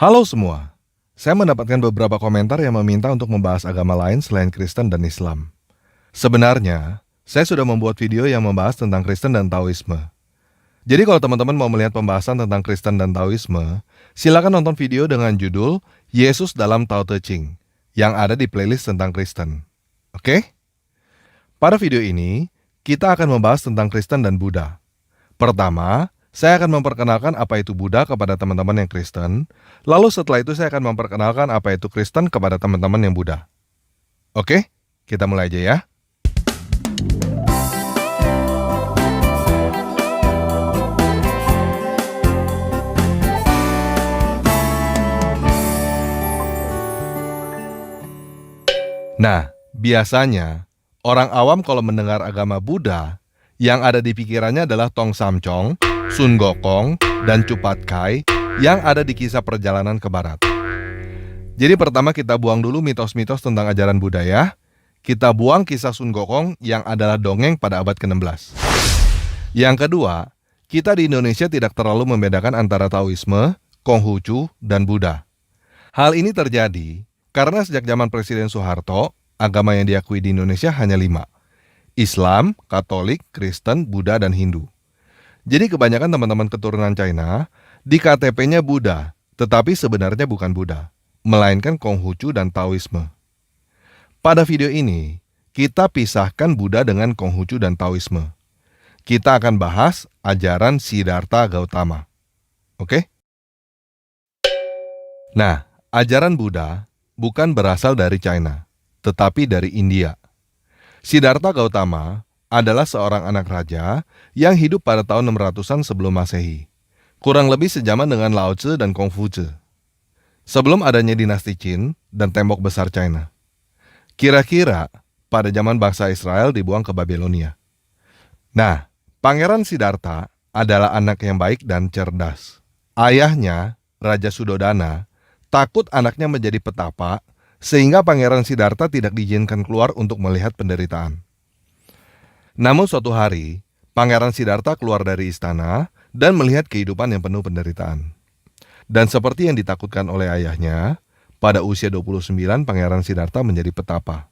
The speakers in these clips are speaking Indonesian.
Halo semua, saya mendapatkan beberapa komentar yang meminta untuk membahas agama lain selain Kristen dan Islam. Sebenarnya, saya sudah membuat video yang membahas tentang Kristen dan Taoisme. Jadi kalau teman-teman mau melihat pembahasan tentang Kristen dan Taoisme, silakan nonton video dengan judul Yesus dalam Tao Te Ching yang ada di playlist tentang Kristen. Oke? Pada video ini, kita akan membahas tentang Kristen dan Buddha. Pertama, saya akan memperkenalkan apa itu Buddha kepada teman-teman yang Kristen. Lalu setelah itu saya akan memperkenalkan apa itu Kristen kepada teman-teman yang Buddha. Oke, kita mulai aja ya. Nah, biasanya orang awam kalau mendengar agama Buddha, yang ada di pikirannya adalah Tong Samchong, Sun Gokong, dan Chupat Kai yang ada di kisah perjalanan ke barat. Jadi pertama kita buang dulu mitos-mitos tentang ajaran Buddha ya. Kita buang kisah Sun Gokong yang adalah dongeng pada abad ke-16. Yang kedua, kita di Indonesia tidak terlalu membedakan antara Taoisme, Konghucu, dan Buddha. Hal ini terjadi karena sejak zaman Presiden Soeharto, agama yang diakui di Indonesia hanya 5. Islam, Katolik, Kristen, Buddha, dan Hindu. Jadi kebanyakan teman-teman keturunan China, di KTP-nya Buddha, tetapi sebenarnya bukan Buddha, melainkan Konghucu dan Taoisme. Pada video ini, kita pisahkan Buddha dengan Konghucu dan Taoisme. Kita akan bahas ajaran Siddhartha Gautama. Oke? Nah, ajaran Buddha bukan berasal dari China, tetapi dari India. Siddhartha Gautama adalah seorang anak raja yang hidup pada tahun 600-an sebelum Masehi, kurang lebih sejaman dengan Lao Tzu dan Konghucu, sebelum adanya dinasti Qin dan tembok besar China. Kira-kira pada zaman bangsa Israel dibuang ke Babilonia. Nah, Pangeran Siddhartha adalah anak yang baik dan cerdas. Ayahnya, Raja Sudodana, takut anaknya menjadi petapa, sehingga Pangeran Siddhartha tidak diizinkan keluar untuk melihat penderitaan. Namun suatu hari, Pangeran Siddhartha keluar dari istana dan melihat kehidupan yang penuh penderitaan. Dan seperti yang ditakutkan oleh ayahnya, pada usia 29 Pangeran Siddhartha menjadi petapa.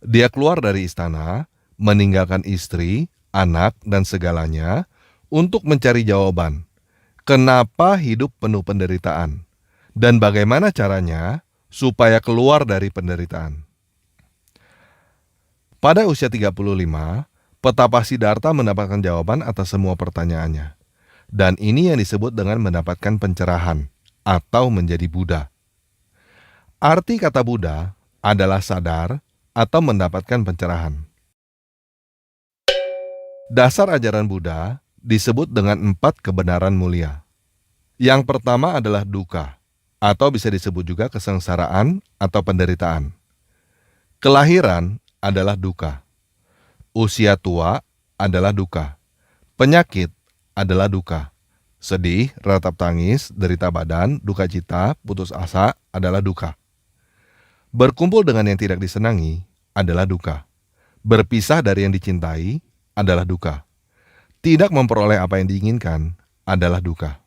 Dia keluar dari istana, meninggalkan istri, anak, dan segalanya untuk mencari jawaban. Kenapa hidup penuh penderitaan? Dan bagaimana caranya supaya keluar dari penderitaan. Pada usia 35, petapa Siddhartha mendapatkan jawaban atas semua pertanyaannya. Dan ini yang disebut dengan mendapatkan pencerahan atau menjadi Buddha. Arti kata Buddha adalah sadar atau mendapatkan pencerahan. Dasar ajaran Buddha disebut dengan 4 kebenaran mulia. Yang pertama adalah dukkha, atau bisa disebut juga kesengsaraan atau penderitaan. Kelahiran adalah dukkha. Usia tua adalah dukkha. Penyakit adalah dukkha. Sedih, ratap tangis, derita badan, duka cita, putus asa adalah dukkha. Berkumpul dengan yang tidak disenangi adalah dukkha. Berpisah dari yang dicintai adalah dukkha. Tidak memperoleh apa yang diinginkan adalah dukkha.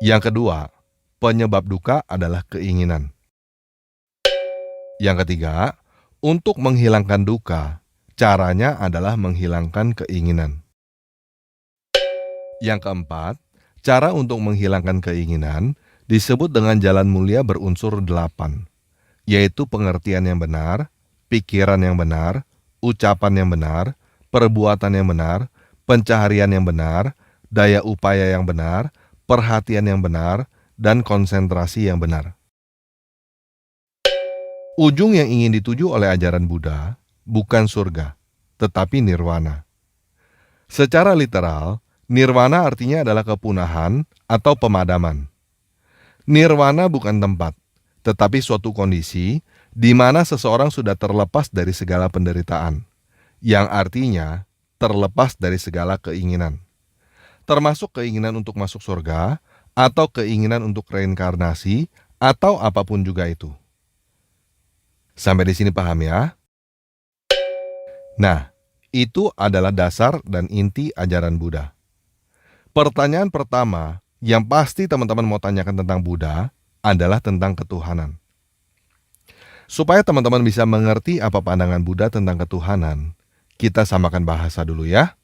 Yang kedua, penyebab dukkha adalah keinginan. Yang ketiga, untuk menghilangkan dukkha, caranya adalah menghilangkan keinginan. Yang keempat, cara untuk menghilangkan keinginan disebut dengan jalan mulia berunsur 8, yaitu pengertian yang benar, pikiran yang benar, ucapan yang benar, perbuatan yang benar, pencaharian yang benar, daya upaya yang benar, perhatian yang benar, dan konsentrasi yang benar. Ujung yang ingin dituju oleh ajaran Buddha bukan surga, tetapi nirwana. Secara literal, nirwana artinya adalah kepunahan atau pemadaman. Nirwana bukan tempat, tetapi suatu kondisi di mana seseorang sudah terlepas dari segala penderitaan, yang artinya terlepas dari segala keinginan. Termasuk keinginan untuk masuk surga, atau keinginan untuk reinkarnasi, atau apapun juga itu. Sampai di sini paham ya? Nah, itu adalah dasar dan inti ajaran Buddha. Pertanyaan pertama Yang pasti teman-teman mau tanyakan tentang Buddha adalah tentang ketuhanan. Supaya teman-teman bisa mengerti apa pandangan Buddha tentang ketuhanan, kita samakan bahasa dulu ya.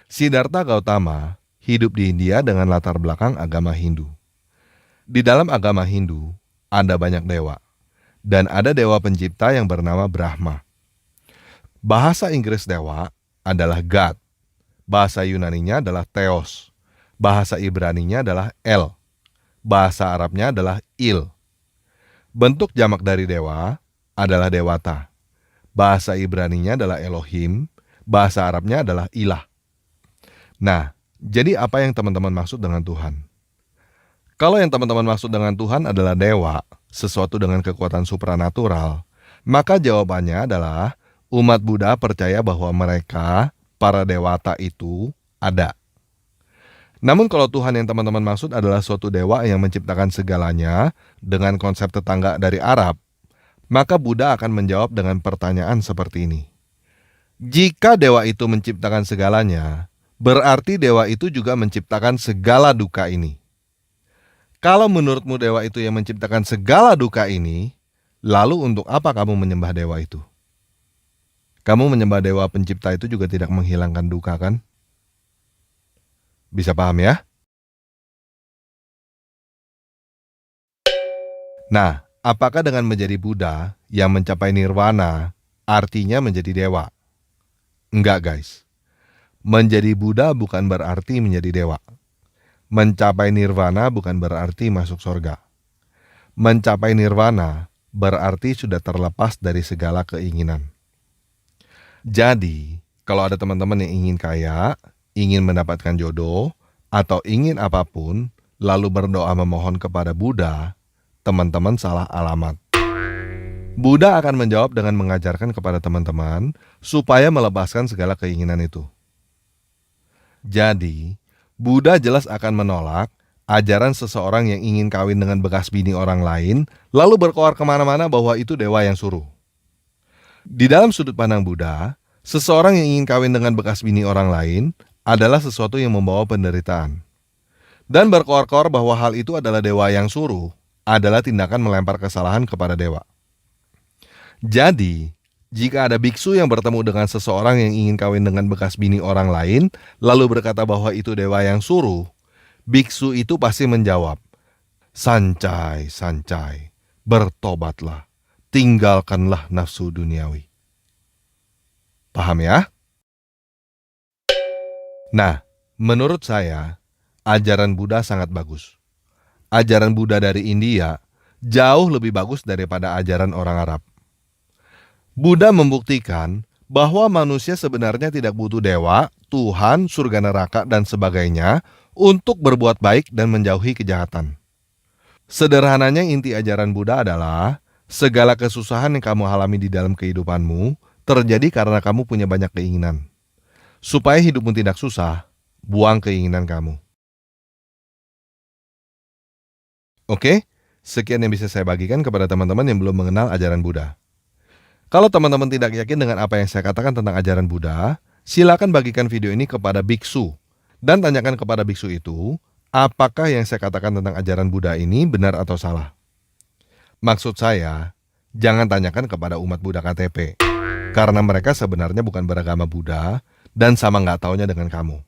Siddhartha Gautama hidup di India dengan latar belakang agama Hindu. Di dalam agama Hindu, ada banyak dewa. Dan ada dewa pencipta yang bernama Brahma. Bahasa Inggris dewa adalah God. Bahasa Yunaninya adalah Theos. Bahasa Ibraninya adalah El. Bahasa Arabnya adalah Il. Bentuk jamak dari dewa adalah dewata. Bahasa Ibraninya adalah Elohim. Bahasa Arabnya adalah Ilah. Nah, jadi apa yang teman-teman maksud dengan Tuhan? Kalau yang teman-teman maksud dengan Tuhan adalah dewa, sesuatu dengan kekuatan supranatural, maka jawabannya adalah umat Buddha percaya bahwa mereka, para dewata itu, ada. Namun kalau Tuhan yang teman-teman maksud adalah suatu dewa yang menciptakan segalanya dengan konsep tetangga dari Arab, maka Buddha akan menjawab dengan pertanyaan seperti ini. Jika dewa itu menciptakan segalanya, berarti dewa itu juga menciptakan segala duka ini. Kalau menurutmu dewa itu yang menciptakan segala duka ini, lalu untuk apa kamu menyembah dewa itu? Kamu menyembah dewa pencipta itu juga tidak menghilangkan duka, kan? Bisa paham ya? Nah, apakah dengan menjadi Buddha yang mencapai nirwana artinya menjadi dewa? Enggak, guys. Menjadi Buddha bukan berarti menjadi dewa. Mencapai nirwana bukan berarti masuk surga. Mencapai nirwana berarti sudah terlepas dari segala keinginan. Jadi, kalau ada teman-teman yang ingin kaya, ingin mendapatkan jodoh, atau ingin apapun, lalu berdoa memohon kepada Buddha, teman-teman salah alamat. Buddha akan menjawab dengan mengajarkan kepada teman-teman supaya melepaskan segala keinginan itu. Jadi, Buddha jelas akan menolak ajaran seseorang yang ingin kawin dengan bekas bini orang lain, lalu berkoar kemana-mana bahwa itu dewa yang suruh. Di dalam sudut pandang Buddha, seseorang yang ingin kawin dengan bekas bini orang lain adalah sesuatu yang membawa penderitaan. Dan berkoar-koar bahwa hal itu adalah dewa yang suruh adalah tindakan melempar kesalahan kepada dewa. Jadi, jika ada biksu yang bertemu dengan seseorang yang ingin kawin dengan bekas bini orang lain, lalu berkata bahwa itu dewa yang suruh, biksu itu pasti menjawab, "Sancai, sancai, bertobatlah, tinggalkanlah nafsu duniawi." Paham ya? Nah, menurut saya, ajaran Buddha sangat bagus. Ajaran Buddha dari India jauh lebih bagus daripada ajaran orang Arab. Buddha membuktikan bahwa manusia sebenarnya tidak butuh dewa, Tuhan, surga neraka, dan sebagainya untuk berbuat baik dan menjauhi kejahatan. Sederhananya inti ajaran Buddha adalah segala kesusahan yang kamu alami di dalam kehidupanmu terjadi karena kamu punya banyak keinginan. Supaya hidupmu tidak susah, buang keinginan kamu. Oke, sekian yang bisa saya bagikan kepada teman-teman yang belum mengenal ajaran Buddha. Kalau teman-teman tidak yakin dengan apa yang saya katakan tentang ajaran Buddha, silakan bagikan video ini kepada biksu dan tanyakan kepada biksu itu, apakah yang saya katakan tentang ajaran Buddha ini benar atau salah. Maksud saya, jangan tanyakan kepada umat Buddha KTP, karena mereka sebenarnya bukan beragama Buddha dan sama nggak taunya dengan kamu.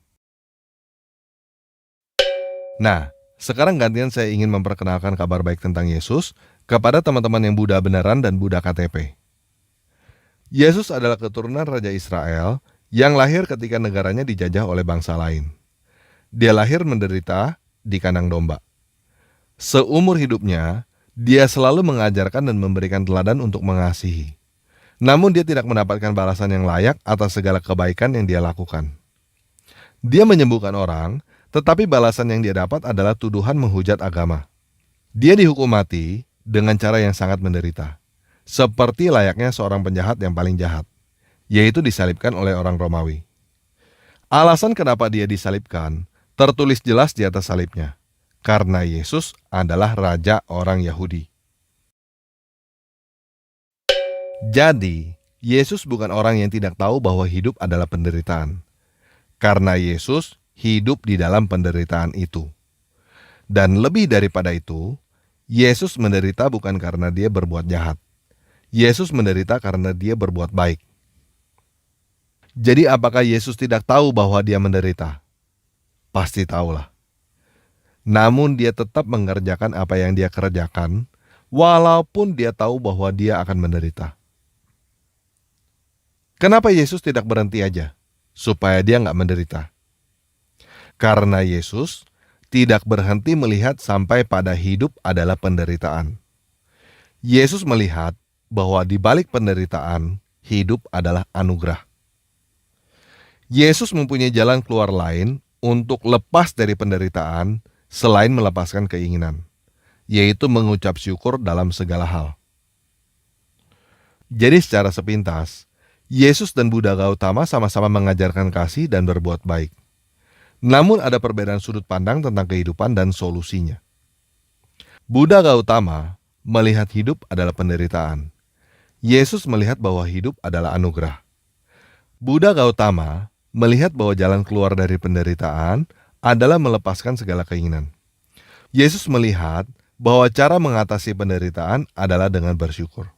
Nah, sekarang gantian saya ingin memperkenalkan kabar baik tentang Yesus kepada teman-teman yang Buddha beneran dan Buddha KTP. Yesus adalah keturunan Raja Israel yang lahir ketika negaranya dijajah oleh bangsa lain. Dia lahir menderita di kandang domba. Seumur hidupnya, dia selalu mengajarkan dan memberikan teladan untuk mengasihi. Namun dia tidak mendapatkan balasan yang layak atas segala kebaikan yang dia lakukan. Dia menyembuhkan orang, tetapi balasan yang dia dapat adalah tuduhan menghujat agama. Dia dihukum mati dengan cara yang sangat menderita. Seperti layaknya seorang penjahat yang paling jahat, yaitu disalibkan oleh orang Romawi. Alasan kenapa dia disalibkan tertulis jelas di atas salibnya, karena Yesus adalah raja orang Yahudi. Jadi, Yesus bukan orang yang tidak tahu bahwa hidup adalah penderitaan, karena Yesus hidup di dalam penderitaan itu. Dan lebih daripada itu, Yesus menderita bukan karena dia berbuat jahat. Yesus menderita karena dia berbuat baik. Jadi apakah Yesus tidak tahu bahwa dia menderita? Pasti tahulah. Namun dia tetap mengerjakan apa yang dia kerjakan, walaupun dia tahu bahwa dia akan menderita. Kenapa Yesus tidak berhenti aja? Supaya dia nggak menderita. Karena Yesus tidak berhenti melihat sampai pada hidup adalah penderitaan. Yesus melihat bahwa di balik penderitaan, hidup adalah anugerah. Yesus mempunyai jalan keluar lain untuk lepas dari penderitaan selain melepaskan keinginan, yaitu mengucap syukur dalam segala hal. Jadi secara sepintas, Yesus dan Buddha Gautama sama-sama mengajarkan kasih dan berbuat baik. Namun ada perbedaan sudut pandang tentang kehidupan dan solusinya. Buddha Gautama melihat hidup adalah penderitaan. Yesus melihat bahwa hidup adalah anugerah. Buddha Gautama melihat bahwa jalan keluar dari penderitaan adalah melepaskan segala keinginan. Yesus melihat bahwa cara mengatasi penderitaan adalah dengan bersyukur.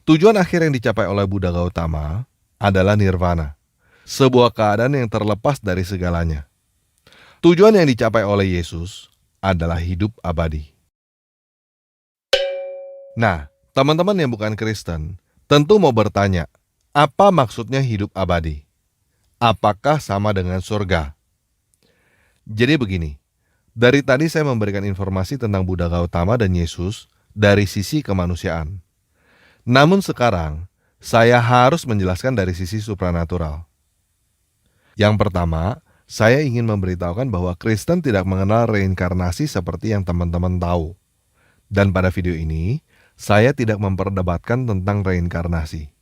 Tujuan akhir yang dicapai oleh Buddha Gautama adalah nirvana, sebuah keadaan yang terlepas dari segalanya. Tujuan yang dicapai oleh Yesus adalah hidup abadi. Nah, teman-teman yang bukan Kristen tentu mau bertanya, apa maksudnya hidup abadi? Apakah sama dengan surga? Jadi begini, dari tadi saya memberikan informasi tentang Buddha Gautama dan Yesus dari sisi kemanusiaan. Namun sekarang, saya harus menjelaskan dari sisi supranatural. Yang pertama, saya ingin memberitahukan bahwa Kristen tidak mengenal reinkarnasi seperti yang teman-teman tahu. Dan pada video ini, saya tidak memperdebatkan tentang reinkarnasi.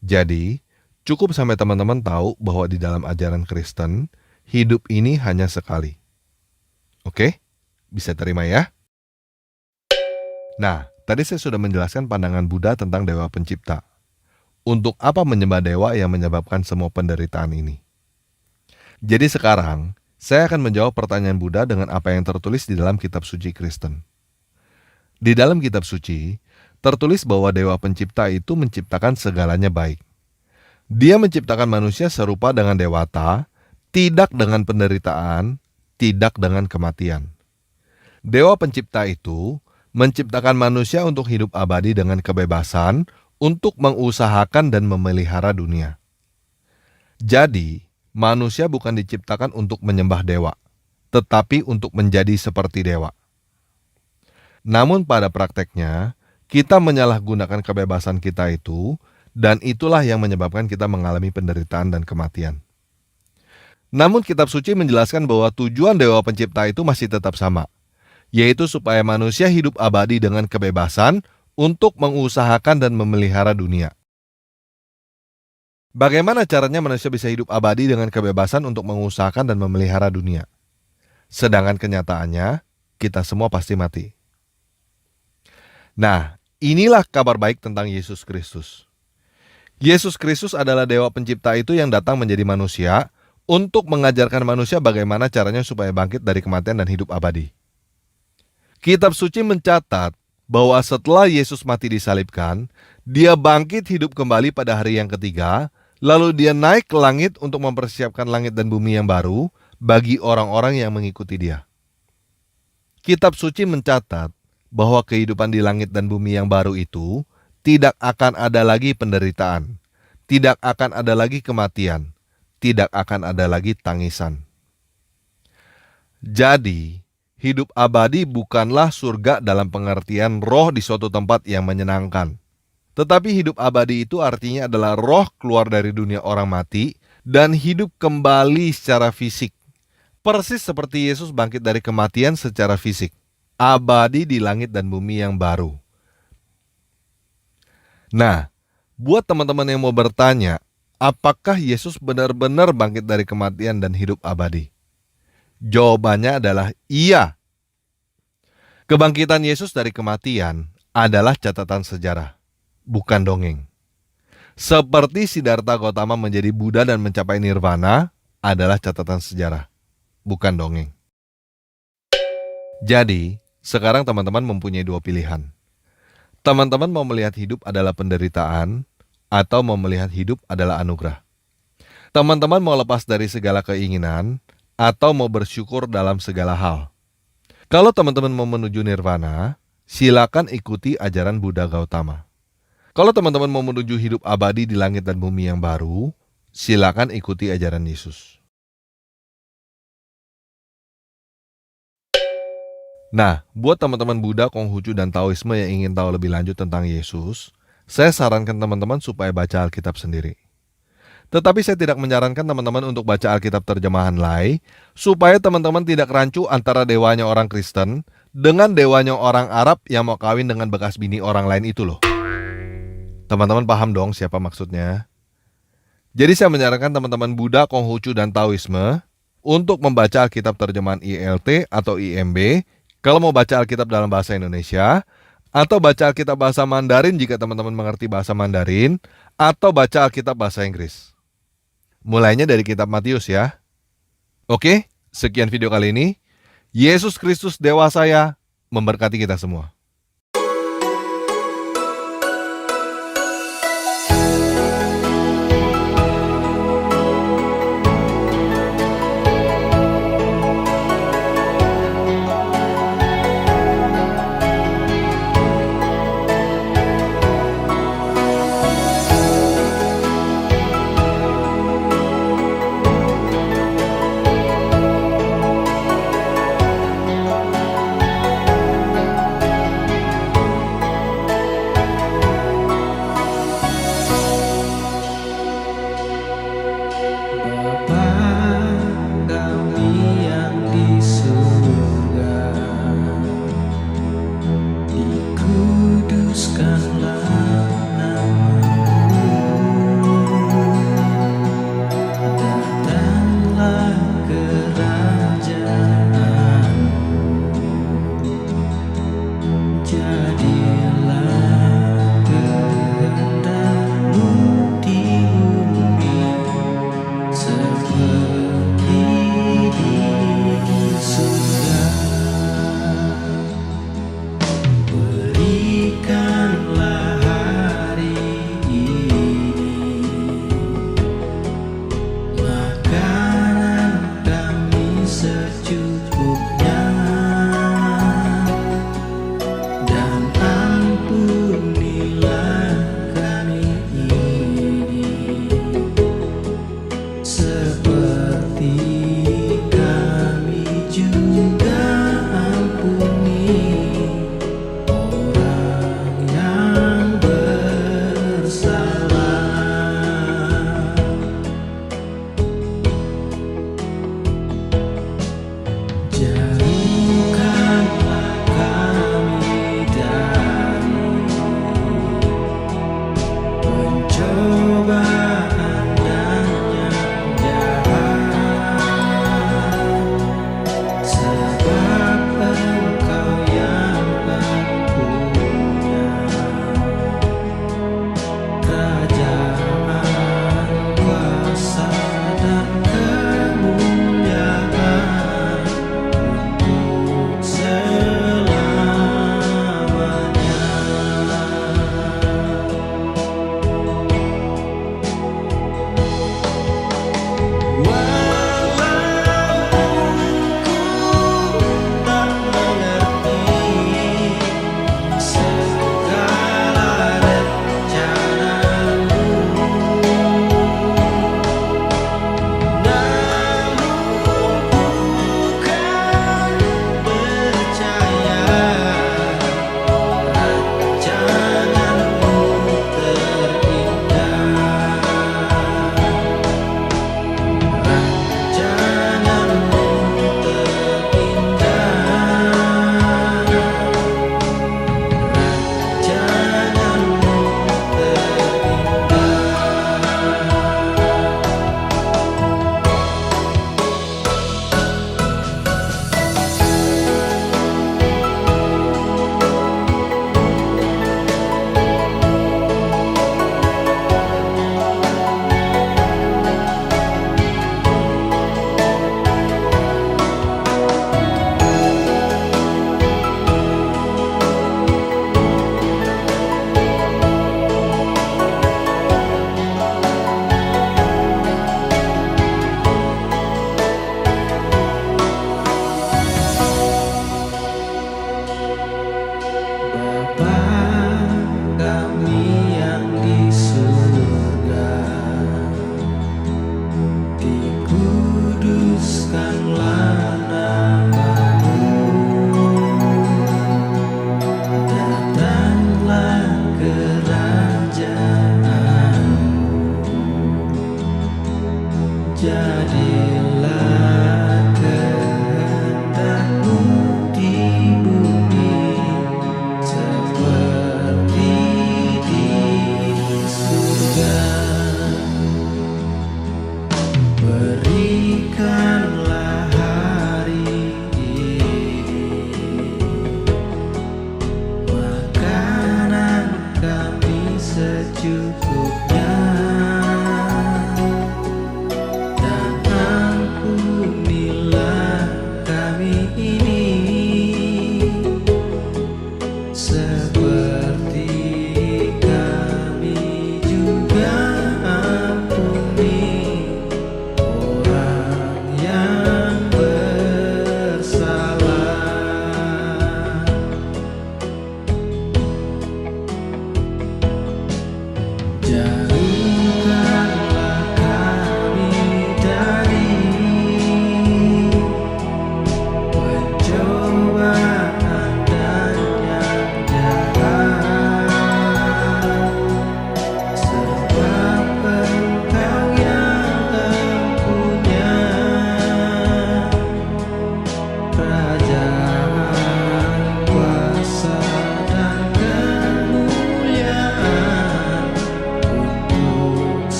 Jadi, cukup sampai teman-teman tahu bahwa di dalam ajaran Kristen, hidup ini hanya sekali. Oke? Bisa terima ya? Nah, tadi saya sudah menjelaskan pandangan Buddha tentang Dewa Pencipta. Untuk apa menyembah dewa yang menyebabkan semua penderitaan ini? Jadi sekarang, saya akan menjawab pertanyaan Buddha dengan apa yang tertulis di dalam kitab suci Kristen. Di dalam kitab suci, tertulis bahwa Dewa Pencipta itu menciptakan segalanya baik. Dia menciptakan manusia serupa dengan dewata, tidak dengan penderitaan, tidak dengan kematian. Dewa Pencipta itu menciptakan manusia untuk hidup abadi dengan kebebasan, untuk mengusahakan dan memelihara dunia. Jadi, manusia bukan diciptakan untuk menyembah dewa, tetapi untuk menjadi seperti dewa. Namun pada prakteknya, kita menyalahgunakan kebebasan kita itu, dan itulah yang menyebabkan kita mengalami penderitaan dan kematian. Namun kitab suci menjelaskan bahwa tujuan Dewa Pencipta itu masih tetap sama, yaitu supaya manusia hidup abadi dengan kebebasan untuk mengusahakan dan memelihara dunia. Bagaimana caranya manusia bisa hidup abadi dengan kebebasan untuk mengusahakan dan memelihara dunia? Sedangkan kenyataannya, kita semua pasti mati. Nah, inilah kabar baik tentang Yesus Kristus. Yesus Kristus adalah Dewa Pencipta itu yang datang menjadi manusia untuk mengajarkan manusia bagaimana caranya supaya bangkit dari kematian dan hidup abadi. Kitab suci mencatat bahwa setelah Yesus mati disalibkan, dia bangkit hidup kembali pada hari yang ketiga, lalu dia naik ke langit untuk mempersiapkan langit dan bumi yang baru bagi orang-orang yang mengikuti dia. Kitab suci mencatat bahwa kehidupan di langit dan bumi yang baru itu tidak akan ada lagi penderitaan, tidak akan ada lagi kematian, tidak akan ada lagi tangisan. Jadi, hidup abadi bukanlah surga dalam pengertian roh di suatu tempat yang menyenangkan. Tetapi hidup abadi itu artinya adalah roh keluar dari dunia orang mati dan hidup kembali secara fisik. Persis seperti Yesus bangkit dari kematian secara fisik. Abadi di langit dan bumi yang baru. Nah, buat teman-teman yang mau bertanya, apakah Yesus benar-benar bangkit dari kematian dan hidup abadi? Jawabannya adalah iya. Kebangkitan Yesus dari kematian adalah catatan sejarah, bukan dongeng. Seperti Siddhartha Gautama menjadi Buddha dan mencapai nirvana adalah catatan sejarah, bukan dongeng. Jadi, sekarang teman-teman mempunyai dua pilihan. Teman-teman mau melihat hidup adalah penderitaan atau mau melihat hidup adalah anugerah. Teman-teman mau lepas dari segala keinginan atau mau bersyukur dalam segala hal. Kalau teman-teman mau menuju nirvana, silakan ikuti ajaran Buddha Gautama. Kalau teman-teman mau menuju hidup abadi di langit dan bumi yang baru, silakan ikuti ajaran Yesus. Nah, buat teman-teman Buddha, Konghucu, dan Taoisme yang ingin tahu lebih lanjut tentang Yesus, saya sarankan teman-teman supaya baca Alkitab sendiri. Tetapi saya tidak menyarankan teman-teman untuk baca Alkitab terjemahan Lai, supaya teman-teman tidak rancu antara dewanya orang Kristen dengan dewanya orang Arab yang mau kawin dengan bekas bini orang lain itu loh. Teman-teman paham dong siapa maksudnya? Jadi saya menyarankan teman-teman Buddha, Konghucu, dan Taoisme untuk membaca Alkitab terjemahan ILT atau IMB kalau mau baca Alkitab dalam bahasa Indonesia, atau baca Alkitab bahasa Mandarin jika teman-teman mengerti bahasa Mandarin, atau baca Alkitab bahasa Inggris. Mulainya dari kitab Matius ya. Oke, sekian video kali ini. Yesus Kristus Dewa saya memberkati kita semua.